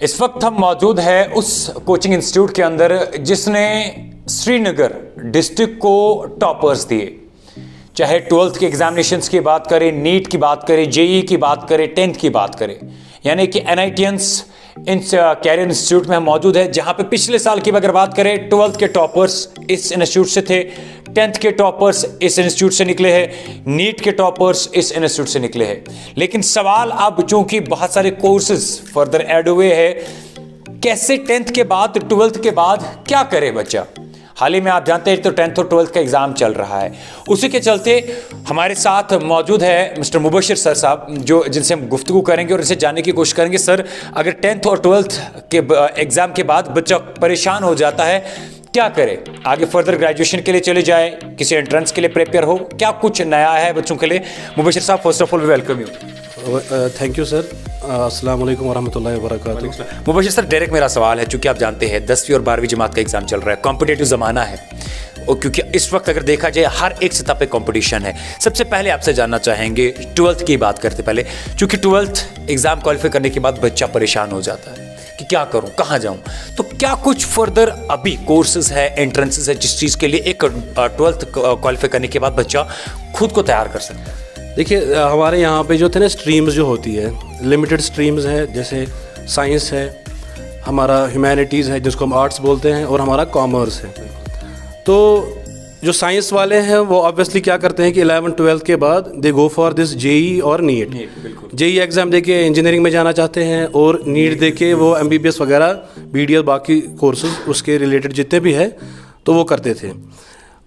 इस वक्त हम मौजूद है उस कोचिंग इंस्टीट्यूट के अंदर जिसने श्रीनगर डिस्ट्रिक्ट को टॉपर्स दिए। चाहे 12th के एग्जामिनेशंस की बात करें, नीट की बात करें, जेई की बात करें, 10th की बात करें, यानी कि NITians इन कैरियर इंस्टीट्यूट में हम मौजूद है, जहां पे पिछले साल की अगर बात करें 12th के टॉपर्स इस इंस्टीट्यूट से थे, 10th के टॉपर्स इस इंस्टीट्यूट से निकले हैं, नीट के टॉपर्स इस इंस्टीट्यूट से निकले हैं। लेकिन सवाल अब चूंकि बहुत सारे कोर्सेज फर्दर ऐड हुए हैं, कैसे 10th के बाद 12th के बाद क्या करे बच्चा। हाल ही में आप जानते हैं तो 10th और 12th का एग्जाम चल रहा है। उसी के चलते हमारे साथ मौजूद है मिस्टर मुबशिर सर साहब, जो जिनसे हम गुफ्तगू करेंगे और इसे जानने की कोशिश करेंगे। सर, अगर 10th और 12th के एग्जाम के बाद बच्चा परेशान हो जाता है, क्या करे? आगे फर्दर ग्रेजुएशन के लिए चले जाए, किसी एंट्रेंस के लिए प्रिपेयर हो, क्या कुछ नया है बच्चों के लिए? मुबशिर साहब, first of all we welcome you. Thank you sir. अस्सलाम वालेकुम वरहमतुल्लाहि वबरकातुहू। मुबशिर सर, डायरेक्ट मेरा सवाल है, चूंकि आप जानते हैं 10वीं और 12वीं जमात का एग्जाम चल रहा है, कॉम्पिटेटिव ज़माना है, और क्योंकि इस वक्त अगर देखा जाए हर एक सतह पे कंपटीशन है। सबसे पहले आपसे जानना चाहेंगे 12th की बात करते पहले, चूंकि 12th एग्जाम क्वालिफाई करने के बाद बच्चा परेशान हो जाता है कि क्या करूं, कहां जाऊं, तो क्या कुछ फर्दर अभी कोर्सेज है, एंट्रेंसेस है, जिस चीज़ के लिए एक 12th क्वालिफाई करने के बाद बच्चा खुद को तैयार कर सकता है? देखिए, हमारे यहाँ पे जो थे ना स्ट्रीम्स जो होती है, लिमिटेड स्ट्रीम्स है, जैसे साइंस है, हमारा ह्यूमैनिटीज़ है जिसको हम आर्ट्स बोलते हैं, और हमारा कॉमर्स है। तो जो साइंस वाले हैं वो ऑब्वियसली क्या करते हैं कि 11th 12th के बाद दे गो फॉर दिस जेई और नीट। जेई एग्ज़ाम दे के इंजीनियरिंग में जाना चाहते हैं, और नीट दे के वो MBBS वगैरह BDS बाकी कोर्सेज उसके रिलेटेड जितने भी है तो वो करते थे।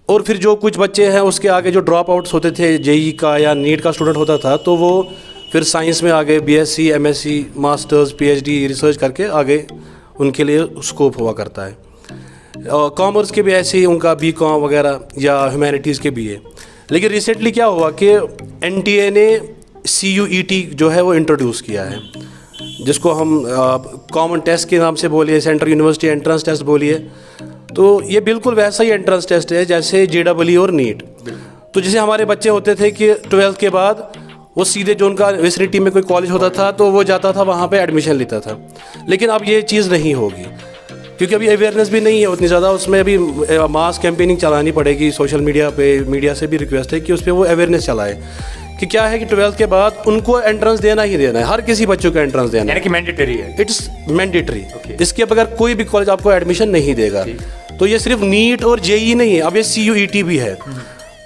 और फिर जो कुछ बच्चे हैं उसके आगे जो ड्रॉप आउट्स होते थे, जेई का या नीट का स्टूडेंट होता था, तो वो फिर साइंस में आगे BSc MSc masters PhD research करके आगे उनके लिए स्कोप हुआ करता है। कॉमर्स के भी ऐसे ही उनका BCom वगैरह या ह्यूमैनिटीज़ के BA। लेकिन रिसेंटली क्या हुआ कि NTA ने CUET जो है वो इंट्रोड्यूस किया है, जिसको हम कॉमन टेस्ट के नाम से बोलिए, सेंट्रल यूनिवर्सिटी एंट्रेंस टेस्ट बोलिए। तो ये बिल्कुल वैसा ही एंट्रेंस टेस्ट है जैसे JEE और नीट। तो जैसे हमारे बच्चे होते थे कि 12th के बाद वो सीधे जो उनका विसिनिटी में कोई कॉलेज होता था तो वो जाता था वहाँ पे एडमिशन लेता था। लेकिन अब ये चीज़ नहीं होगी, क्योंकि अभी अवेयरनेस भी नहीं है उतनी ज़्यादा। उसमें अभी मास कैंपेनिंग चलानी पड़ेगी सोशल मीडिया पे। मीडिया से भी रिक्वेस्ट है कि उस पर वो अवेयरनेस चलाए कि क्या है कि 12th के बाद उनको एंट्रेंस देना ही देना है, हर किसी बच्चों को एंट्रेंस देना है, यानी कि मैंडेटरी है। It's mandatory. इसके बगैर कोई भी कॉलेज आपको एडमिशन नहीं देगा। तो ये सिर्फ नीट और जेई नहीं है, अब ये CUET भी है।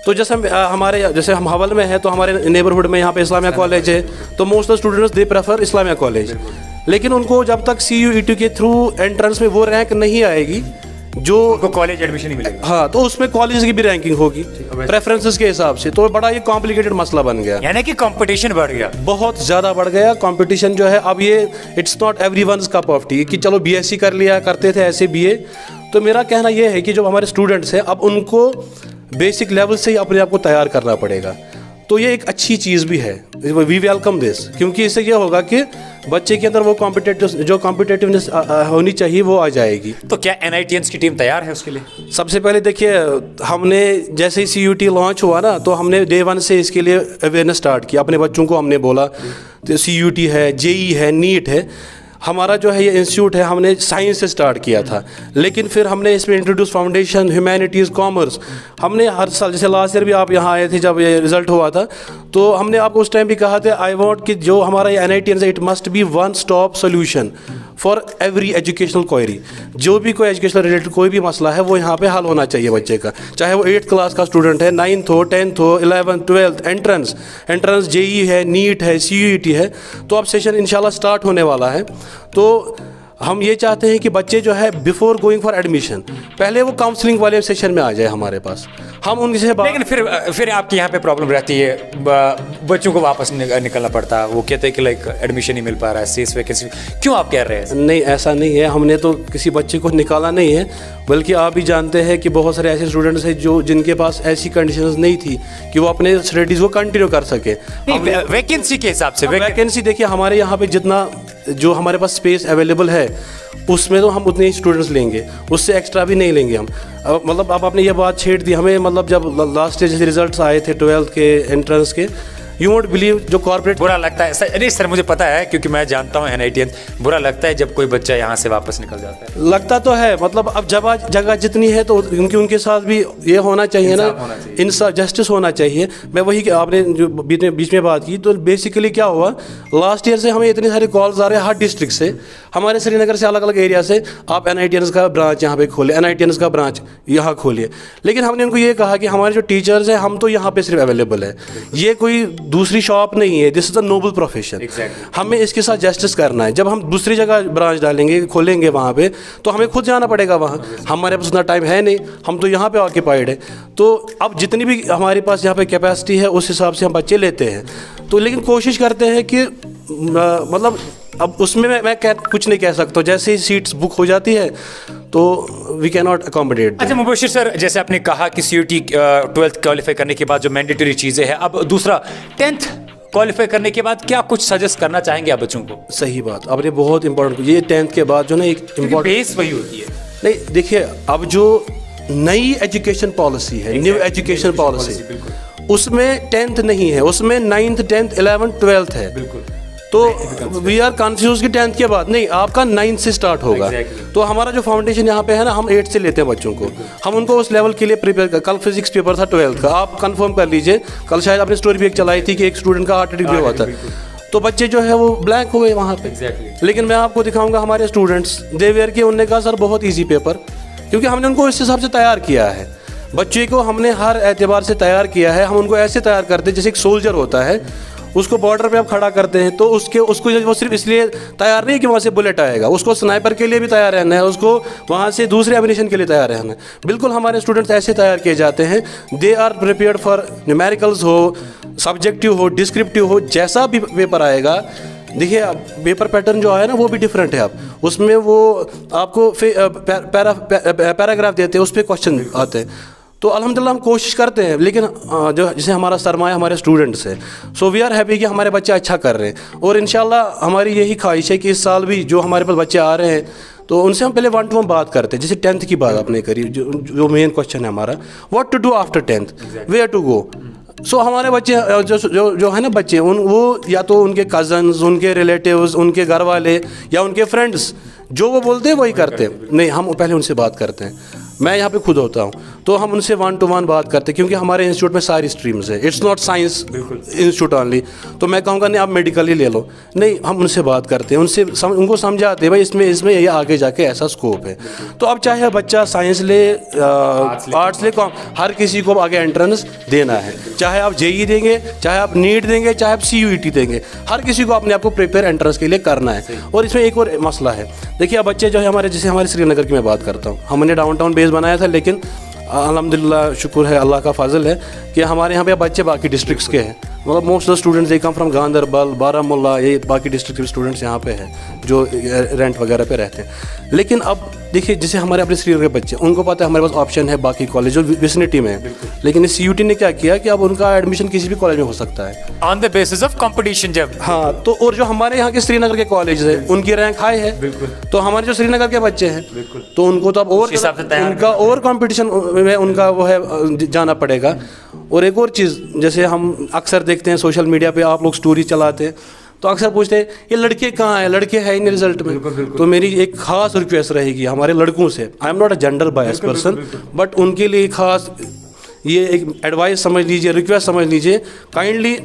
तो जैसे हम हवल में है, तो हमारे नेबरहुड में यहाँ पे इस्लामिया कॉलेज है, तो most of students they prefer Islamia college. लेकिन उनको जब तक CUET के थ्रू एंट्रेंस में वो रैंक नहीं आएगी जो कॉलेज एडमिशन नहीं मिलेगा, हाँ, तो उसमें कॉलेज की भी रैंकिंग होगी प्रेफरेंसेस के हिसाब से। तो बड़ा ये कॉम्प्लिकेटेड मसला बन गया, यानी कि कंपटीशन बढ़ गया, बहुत ज़्यादा बढ़ गया कंपटीशन जो है। अब ये it's not everyone's cup of T कि चलो BSc कर लिया, करते थे ऐसे BA। तो मेरा कहना यह है कि जो हमारे स्टूडेंट्स हैं, अब उनको बेसिक लेवल से ही अपने आप को तैयार करना पड़ेगा। तो ये एक अच्छी चीज़ भी है, वी वेलकम दिस, क्योंकि इससे ये होगा कि बच्चे के अंदर वो कॉम्पिटेटिवनेस होनी चाहिए वो आ जाएगी। तो क्या NITians की टीम तैयार है उसके लिए? सबसे पहले देखिए, हमने जैसे ही CUET लॉन्च हुआ ना, तो हमने Day 1 से इसके लिए अवेयरनेस स्टार्ट किया। अपने बच्चों को हमने बोला तो CUET है, JEE है, नीट है। हमारा जो है ये इंस्टीट्यूट है, हमने साइंस से स्टार्ट किया था, लेकिन फिर हमने इसमें इंट्रोड्यूस फाउंडेशन, ह्यूमैनिटीज़, कॉमर्स। हमने हर साल, जैसे लास्ट ईयर भी आप यहाँ आए थे जब ये रिज़ल्ट हुआ था, तो हमने आपको उस टाइम भी कहा था आई वांट कि जो हमारा ये NITians है, it must be one stop solution for every educational query. जो भी कोई एजुकेशनल रिलेटेड कोई भी मसला है वो यहाँ पे हल होना चाहिए बच्चे का, चाहे वो 8th क्लास का स्टूडेंट है, 9th हो, 10th हो, 11th 12th, एंट्रेंस JEE है, नीट है, CUET है। तो अब सेशन इंशाल्लाह स्टार्ट होने वाला है। तो हम ये चाहते हैं कि बच्चे जो है बिफोर गोइंग फॉर एडमिशन पहले वो काउंसलिंग वाले सेशन में आ जाए हमारे पास, हम उनसे बात। लेकिन फिर आपके यहाँ पे प्रॉब्लम रहती है, बच्चों को वापस निकलना पड़ता है। वो कहते हैं कि लाइक एडमिशन नहीं मिल पा रहा है, सीट्स वैकेंसी। क्यों आप कह रहे हैं? नहीं, ऐसा नहीं है, हमने तो किसी बच्चे को निकाला नहीं है, बल्कि आप भी जानते हैं कि बहुत सारे ऐसे स्टूडेंट्स हैं जो जिनके पास ऐसी कंडीशंस नहीं थी कि वो अपने स्टडीज़ को कंटिन्यू कर सके। वैकेंसी के हिसाब से वैकेंसी देखिए, हमारे यहाँ पे जितना जो हमारे पास स्पेस अवेलेबल है उसमें तो हम उतने ही स्टूडेंट्स लेंगे, उससे एक्स्ट्रा भी नहीं लेंगे हम। मतलब अब आपने ये बात छेड़ दी हमें, मतलब जब लास्ट ईयर जैसे रिजल्ट्स आए थे 12th के एंट्रेंस के, यू वोंट बिलीव जो कॉर्पोरेट। बुरा लगता है सर, नहीं सर मुझे पता है क्योंकि मैं जानता हूँ NITians, बुरा लगता है जब कोई बच्चा यहाँ से वापस निकल जाता है। लगता तो है, मतलब अब जगह जितनी है तो उनके साथ भी ये होना चाहिए ना, इंसाफ जस्टिस होना चाहिए। मैं वही आपने जो बीच में बात की, तो बेसिकली क्या हुआ, लास्ट ईयर से हमें इतने सारे कॉल्स आ रहे हैं हर डिस्ट्रिक्ट से, हमारे श्रीनगर से अलग अलग एरिया से, आप NITians का ब्रांच यहाँ पे खोले, NITians का ब्रांच यहाँ खोलिए। लेकिन हमने उनको ये कहा कि हमारे जो टीचर्स हैं हम तो यहाँ पे सिर्फ अवेलेबल है, ये कोई दूसरी शॉप नहीं है, this is a noble profession. हमें इसके साथ जस्टिस करना है। जब हम दूसरी जगह ब्रांच डालेंगे, खोलेंगे वहाँ पे, तो हमें खुद जाना पड़ेगा वहाँ, हमारे पास उतना टाइम है नहीं, हम तो यहाँ पे ऑक्यूपाइड है। तो अब जितनी भी हमारे पास यहाँ पे कैपेसिटी है उस हिसाब से हम बच्चे लेते हैं, तो लेकिन कोशिश करते हैं कि मतलब अब उसमें मैं कुछ नहीं कह सकता, जैसे ही सीट्स बुक हो जाती है तो वी कैन नॉट अकोमोडेट। अच्छा मुबशिर सर, जैसे आपने कहा कि CUT 12th क्वालिफाई करने के बाद जो मैंडेटरी चीज़ें हैं, अब दूसरा 10th क्वालिफाई करने के बाद क्या कुछ सजेस्ट करना चाहेंगे आप बच्चों को? सही बात, आपने बहुत इंपॉर्टेंट, ये 10th के बाद जो ना एक इम्पोर्टेंट बेस वही होती है। नहीं देखिए, अब जो नई एजुकेशन पॉलिसी है, न्यू एजुकेशन पॉलिसी, उसमें 10th नहीं है, उसमें 9th 10th 11th 12th है। बिल्कुल। तो वी आर कन्फ्यूज कि 10th के बाद नहीं, आपका 9th से स्टार्ट होगा। तो हमारा जो फाउंडेशन यहाँ पे है ना, हम 8th से लेते हैं बच्चों को, हम उनको उस लेवल के लिए प्रिपेयर कर। कल फिजिक्स पेपर था 12th का, आप कंफर्म कर लीजिए, कल शायद आपने स्टोरी भी एक चलाई थी कि एक स्टूडेंट का हार्ट अटैक भी हुआ था, तो बच्चे जो है वो ब्लैंक हुए वहाँ पे। लेकिन मैं आपको दिखाऊंगा हमारे स्टूडेंट्स देवेयर के, उनने कहा सर बहुत ईजी पेपर, क्योंकि हमने उनको इस हिसाब से तैयार किया है। बच्चे को हमने हर एतबार से तैयार किया है। हम उनको ऐसे तैयार करते हैं जैसे एक सोल्जर होता है, उसको बॉर्डर पे आप खड़ा करते हैं, तो उसको वो सिर्फ इसलिए तैयार नहीं कि वहाँ से बुलेट आएगा, उसको स्नाइपर के लिए भी तैयार रहना है, उसको वहाँ से दूसरे एमिनेशन के लिए तैयार रहना है। बिल्कुल हमारे स्टूडेंट्स ऐसे तैयार किए जाते हैं, they are prepared for numericals हो, सब्जेक्टिव हो, डिस्क्रिप्टिव हो, जैसा भी पेपर आएगा। देखिए पेपर पैटर्न जो आया ना वो भी डिफरेंट है। अब उसमें वो आपको पैराग्राफ देते हैं, उस पर क्वेश्चन आते हैं। तो अल्हम्दुलिल्लाह हम कोशिश करते हैं, लेकिन जो जैसे हमारा सरमाया हमारे स्टूडेंट्स है, सो वी आर हैप्पी कि हमारे बच्चे अच्छा कर रहे हैं। और इंशाल्लाह हमारी यही ख्वाहिश है कि इस साल भी जो हमारे पास बच्चे आ रहे हैं, तो उनसे हम पहले 1-to-1 बात करते हैं। जैसे 10th की बात आपने करी, जो मेन क्वेश्चन है हमारा, what to do after 10th, where to go. So हमारे बच्चे जो है ना बच्चे, वो या तो उनके कज़न्स, उनके रिलेटिव्स, उनके घर वाले या उनके फ्रेंड्स जो वो बोलते हैं वही करते हैं। नहीं, हम पहले उनसे बात करते हैं। मैं यहाँ पे खुद होता हूँ, तो हम उनसे 1-to-1 बात करते हैं, क्योंकि हमारे इंस्टीट्यूट में सारी स्ट्रीम्स है, it's not science institute only. तो मैं कहूँगा नहीं आप मेडिकल ही ले लो, नहीं, हम उनसे बात करते हैं, उनको समझाते हैं भाई इसमें ये आगे जाके ऐसा स्कोप है। तो अब चाहे बच्चा साइंस ले, आर्ट्स ले, हर किसी को आगे एंट्रेंस देना है, चाहे आप JEE देंगे, चाहे आप नीट देंगे, चाहे आप CUET देंगे, हर किसी को अपने आप को प्रिपेयर एंट्रेंस के लिए करना है। और इसमें एक और मसला है, देखिए अब बच्चे जो है हमारे, जैसे हमारे श्रीनगर की मैं बात करता हूँ, हमने डाउनटाउन बेस बनाया था, लेकिन अल्हम्दुलिल्लाह शुक्र है, अल्लाह का फजल है कि हमारे यहाँ पे बच्चे बाकी डिस्ट्रिक्ट्स के हैं। मतलब most of the students they come from Ganderbal, Baramulla, ये बाकी डिस्ट्रिक्ट के स्टूडेंट्स यहाँ पे हैं जो रेंट वगैरह पे रहते हैं। लेकिन अब देखिए जैसे हमारे अपने श्रीनगर के बच्चे, उनको पता है हमारे पास ऑप्शन है बाकी कॉलेज जो विसिनिटी में है, लेकिन इस CUT ने क्या किया कि अब उनका एडमिशन किसी भी कॉलेज में हो सकता है on the basis of competition. जब हाँ, तो और जो हमारे यहाँ के श्रीनगर के कॉलेज है उनकी रैंक हाई है, तो हमारे जो श्रीनगर के बच्चे हैं तो उनको तो अब और उनका और कंपटीशन में उनका वो है जाना पड़ेगा। और एक और चीज़, जैसे हम अक्सर देखते हैं सोशल मीडिया पे आप लोग स्टोरी चलाते हैं, तो अक्सर पूछते हैं ये लड़के कहाँ हैं, लड़के हैं ही नहीं रिजल्ट में। तो मेरी एक खास रिक्वेस्ट रहेगी हमारे लड़कों से, आई am not a gender bias person, but उनके लिए खास ये एक एडवाइस समझ लीजिए, रिक्वेस्ट समझ लीजिए, काइंडली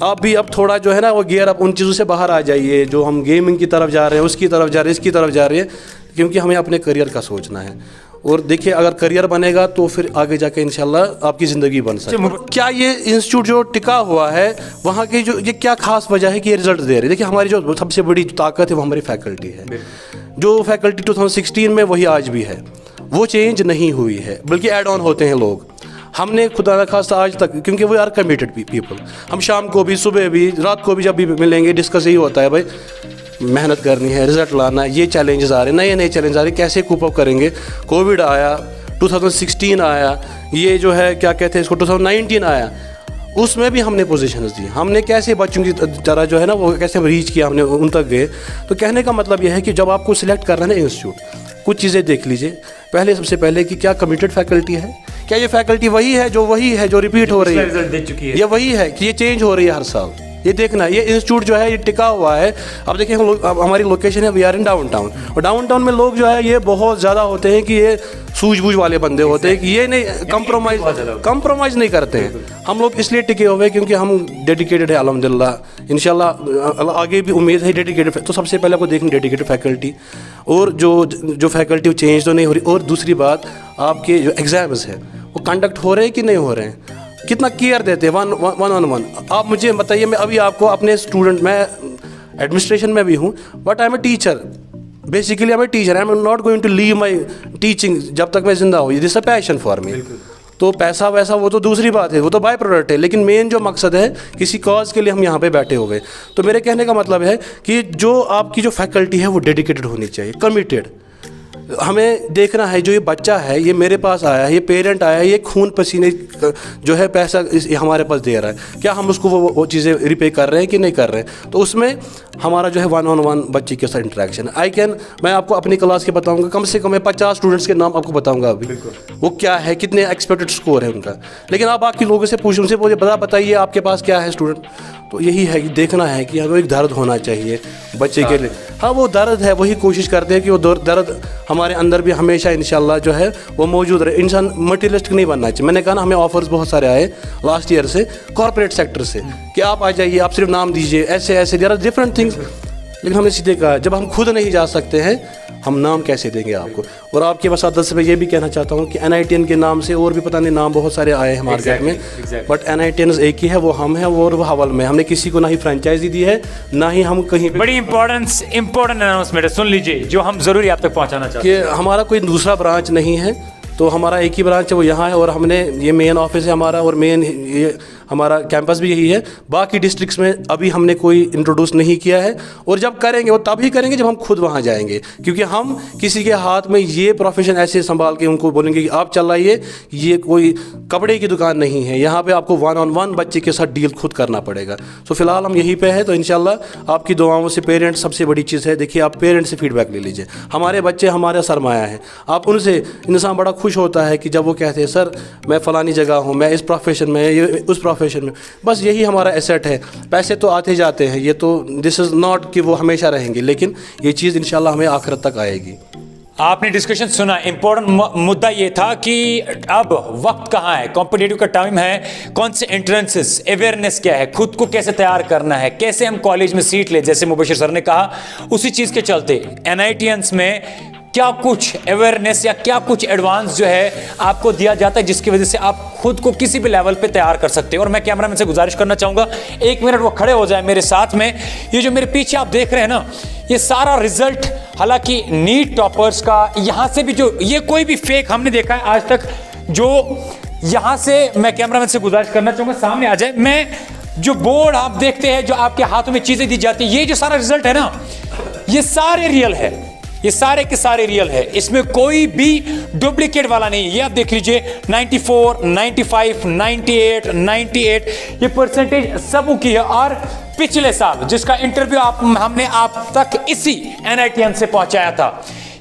आप भी अब थोड़ा जो है ना वो गियर अप उन चीज़ों से बाहर आ जाइए, जो हम गेमिंग की तरफ जा रहे हैं, उसकी तरफ जा रहे हैं, इसकी तरफ जा रहे हैं, क्योंकि हमें अपने करियर का सोचना है। और देखिए अगर करियर बनेगा तो फिर आगे जाके इंशाल्लाह आपकी ज़िंदगी बन सकती है। क्या ये इंस्टीट्यूट जो टिका हुआ है, वहाँ की जो ये क्या खास वजह है कि ये रिजल्ट दे रहे हैं? देखिए हमारी जो सबसे बड़ी ताकत है वो हमारी फैकल्टी है। जो फैकल्टी 2016 में वही आज भी है, वो चेंज नहीं हुई है, बल्कि ऐड ऑन होते हैं लोग। हमने खुदा न खास्ता आज तक, क्योंकि वी आर कमिटेड पीपल, हम शाम को भी, सुबह भी, रात को भी जब भी मिलेंगे डिस्कस यही होता है भाई मेहनत करनी है, रिजल्ट लाना है, ये चैलेंजेस आ रहे हैं, नए चैलेंज आ रहे हैं, कैसे कूप अप करेंगे। कोविड आया, 2016 आया, ये जो है क्या कहते हैं इसको 2019 आया, उसमें भी हमने पोजीशंस दी, हमने कैसे बच्चों की तरह जो है ना वो कैसे रीच किया, हमने उन तक गए। तो कहने का मतलब यह है कि जब आपको सिलेक्ट करना है ना इंस्टीट्यूट, कुछ चीज़ें देख लीजिए। पहले सबसे पहले कि क्या कमिटेड फैकल्टी है, क्या ये फैकल्टी वही है जो रिपीट हो रही है, ये वही है कि ये चेंज हो रही है हर साल, ये देखना। ये इंस्टीट्यूट जो है ये टिका हुआ है। अब देखिए अब हमारी लोकेशन है, वी आर इन डाउनटाउन, और डाउनटाउन में लोग जो है ये बहुत ज़्यादा होते हैं कि ये सूझबूझ वाले बंदे होते हैं कि ये नहीं कंप्रोमाइज़ नहीं करते हैं। हम लोग इसलिए टिके हुए क्योंकि हम डेडिकेटेड है अल्हम्दुलिल्लाह, इंशाल्लाह आगे भी उम्मीद है डेडिकेटेड। तो सबसे पहले आपको देखना डेडिकेटेड फैकल्टी, और जो फैकल्टी चेंज तो नहीं हो रही। और दूसरी बात, आपके जो एग्ज़ाम्स हैं वो कंडक्ट हो रहे हैं कि नहीं हो रहे हैं, कितना केयर देते हैं वन ऑन वन। आप मुझे बताइए, मैं अभी आपको अपने स्टूडेंट, मैं एडमिनिस्ट्रेशन में भी हूँ, but I am a teacher, basically I am a teacher, I am not going to leave my teaching जब तक मैं जिंदा हूँ। This a passion for me. तो पैसा वैसा वो तो दूसरी बात है, वो तो बाय प्रोडक्ट है, लेकिन मेन जो मकसद है किसी कॉज के लिए हम यहाँ पे बैठे हुए। तो मेरे कहने का मतलब है कि जो आपकी जो फैकल्टी है वो डेडिकेटेड होनी चाहिए, कमिटेड। हमें देखना है जो ये बच्चा है, ये मेरे पास आया है, ये पेरेंट आया है, ये खून पसीने जो है पैसा हमारे पास दे रहा है, क्या हम उसको वो चीज़ें रिपे कर रहे हैं कि नहीं कर रहे हैं। तो उसमें हमारा जो है वन ऑन वन बच्चे के साथ इंटरेक्शन। मैं आपको अपनी क्लास के बताऊंगा, कम से कम मैं 50 स्टूडेंट्स के नाम आपको बताऊंगा अभी, वो क्या है, कितने एक्सपेक्टेड स्कोर है उनका। लेकिन आप बाकी लोगों से पूछो, उनसे बताइए आपके पास क्या है स्टूडेंट। तो यही है कि देखना है कि हमें एक दर्द होना चाहिए बच्चे के लिए। हाँ, वो दर्द है, वही कोशिश करते हैं कि वो दर्द हमारे अंदर भी हमेशा इंशाल्लाह जो है वो मौजूद रहे। इंसान मटेरियलिस्टिक नहीं बनना चाहिए। मैंने कहा ना, हमें ऑफर्स बहुत सारे आए लास्ट ईयर से, कॉर्पोरेट सेक्टर से, कि आप आ जाइए, आप सिर्फ नाम दीजिए, ऐसे ऐसे देयर आर डिफरेंट थिंग्स। लेकिन हमने सीधे कहा, जब हम खुद नहीं जा सकते हैं, हम नाम कैसे देंगे आपको। और आपके पास 10 में ये भी कहना चाहता हूँ कि NITN के नाम से और भी पता नहीं नाम बहुत सारे आए हैं मार्केट में, बट NITN एक ही है, वो हम है, वो हवल में। हमने किसी को ना ही फ्रेंचाइजी दी है, ना ही हम कहीं पे। बड़ी इंपॉर्टेंट अनाउंसमेंट है, सुन लीजिए, जो हम जरूरी आप तक पहुँचाना चाहते हैं। कि हमारा कोई दूसरा ब्रांच नहीं है, तो हमारा एक ही ब्रांच है, वो यहाँ है। और हमने ये मेन ऑफिस है हमारा, और मेन ये हमारा कैंपस भी यही है। बाकी डिस्ट्रिक्ट्स में अभी हमने कोई इंट्रोड्यूस नहीं किया है, और जब करेंगे वो तभी करेंगे जब हम खुद वहाँ जाएंगे। क्योंकि हम किसी के हाथ में ये प्रोफेशन ऐसे संभाल के उनको बोलेंगे कि आप चलाइए, ये कोई कपड़े की दुकान नहीं है। यहाँ पे आपको वन ऑन वन बच्चे के साथ डील खुद करना पड़ेगा। तो फिलहाल हम यहीं पे है। तो इंशाल्लाह आपकी दुआओं से, पेरेंट्स सबसे बड़ी चीज़ है। देखिए, आप पेरेंट्स से फीडबैक ले लीजिए। हमारे बच्चे हमारा सरमाया है। आप उनसे, इंसान बड़ा खुश होता है कि जब वो कहते हैं, सर मैं फ़लानी जगह हूँ, मैं इस प्रोफेशन में, ये उस प्रोफेशन में। बस यही हमारा एसेट है। पैसे तो आते जाते हैं, ये तो दिस इज़ नॉट कि वो हमेशा रहेंगे, लेकिन ये चीज़ इंशाल्लाह हमें आखिरत तक आएगी। आपने डिस्कशन सुना, इंपॉर्टेंट मुद्दा ये था कि अब वक्त कहाँ है, कॉम्पिटिटिव का टाइम है, कौन से एंट्रेंसेस, अवेयरनेस क्या है, खुद को कैसे तैयार करना है, कैसे हम कॉलेज में सीट ले। जैसे मुबशिर सर ने कहा, उसी चीज़ के चलते NITNs में क्या कुछ अवेयरनेस या क्या कुछ एडवांस जो है आपको दिया जाता है, जिसकी वजह से आप खुद को किसी भी लेवल पे तैयार कर सकते हैं। और मैं कैमरामैन से गुजारिश करना चाहूँगा, 1 मिनट वो खड़े हो जाए मेरे साथ में। ये जो मेरे पीछे आप देख रहे हैं ना, ये सारा रिजल्ट, हालांकि नीट टॉपर्स का यहाँ से भी जो, ये कोई भी फेक हमने देखा है आज तक, जो यहाँ से मैं कैमरामैन से गुजारिश करना चाहूँगा सामने आ जाए। मैं जो बोर्ड आप देखते हैं, जो आपके हाथों में चीज़ें दी जाती है, ये जो सारा रिजल्ट है ना, ये सारे रियल है, ये सारे के सारे रियल है, इसमें कोई भी डुप्लीकेट वाला नहीं है। ये आप देख लीजिए, 94, 95, 98, 98 ये परसेंटेज सबों की है। और पिछले साल जिसका इंटरव्यू हमने आप तक इसी NITN से पहुंचाया था,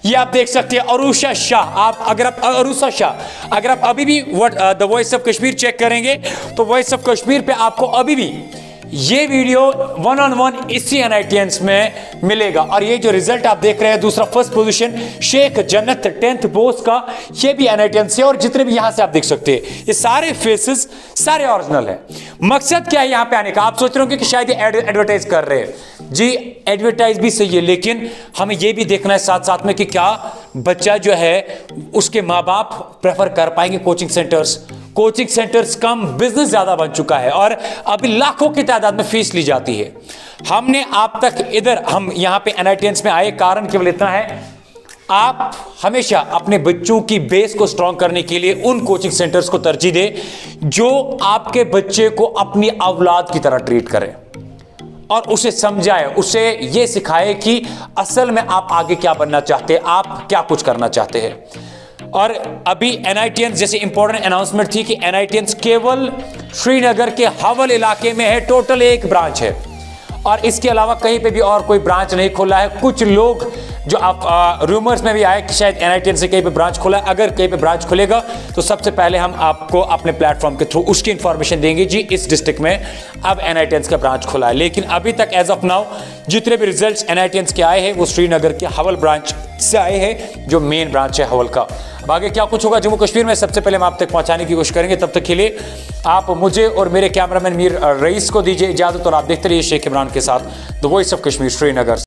ये आप देख सकते हैं, अरूषा शाह। अगर आप अभी भी the voice of Kashmir check करेंगे, तो वॉइस ऑफ कश्मीर पे आपको अभी भी ये वीडियो वन ऑन वन इसी NITNs में मिलेगा। और ये जो रिजल्ट आप देख रहे हैं, दूसरा फर्स्ट पोजीशन शेख जन्नत 10th पोस्ट का, ये भी NITN से, और जितने भी यहां से आप देख सकते हैं, ये सारे फेसेस सारे ओरिजिनल है। मकसद क्या है यहाँ पे आने का? आप सोच रहे होंगे कि शायद ये एडवर्टाइज कर रहे हैं। जी, एडवर्टाइज भी सही है, लेकिन हमें ये भी देखना है साथ साथ में कि क्या बच्चा जो है, उसके माँ बाप प्रेफर कर पाएंगे कोचिंग सेंटर्स। कोचिंग सेंटर्स कम, बिजनेस ज्यादा बन चुका है, और अभी लाखों की तादाद में फीस ली जाती है। हमने आप तक इधर, हम यहाँ पे NITNs में आए, कारण केवल इतना है, आप हमेशा अपने बच्चों की बेस को स्ट्रॉन्ग करने के लिए उन कोचिंग सेंटर्स को तरजीह दें जो आपके बच्चे को अपनी औलाद की तरह ट्रीट करें, और उसे समझाए, उसे ये सिखाए कि असल में आप आगे क्या बनना चाहते हैं, आप क्या कुछ करना चाहते हैं। और अभी NITNs जैसे इंपॉर्टेंट अनाउंसमेंट थी कि NITNs केवल श्रीनगर के हवल इलाके में है, टोटल 1 ब्रांच है, और इसके अलावा कहीं पे भी और कोई ब्रांच नहीं खोला है। कुछ लोग जो आप रूमर्स में भी आए कि शायद NITN से कहीं पे ब्रांच खुला है, अगर कहीं पे ब्रांच खुलेगा तो सबसे पहले हम आपको अपने प्लेटफॉर्म के थ्रू उसकी इंफॉर्मेशन देंगे जी इस डिस्ट्रिक्ट में अब NITN का ब्रांच खुला है। लेकिन अभी तक एज ऑफ नाउ जितने भी रिजल्ट्स NITN के आए हैं वो श्रीनगर के हवल ब्रांच से आए हैं, जो मेन ब्रांच है हवल का। अब आगे क्या कुछ होगा जम्मू कश्मीर में सबसे पहले हम आप तक पहुंचाने की कोशिश करेंगे। तब तक के लिए आप मुझे और मेरे कैमरामैन मीर रईस को दीजिए इजाजत और आप देखते रहिए शेख इमरान के साथ the voice of Kashmir Srinagar.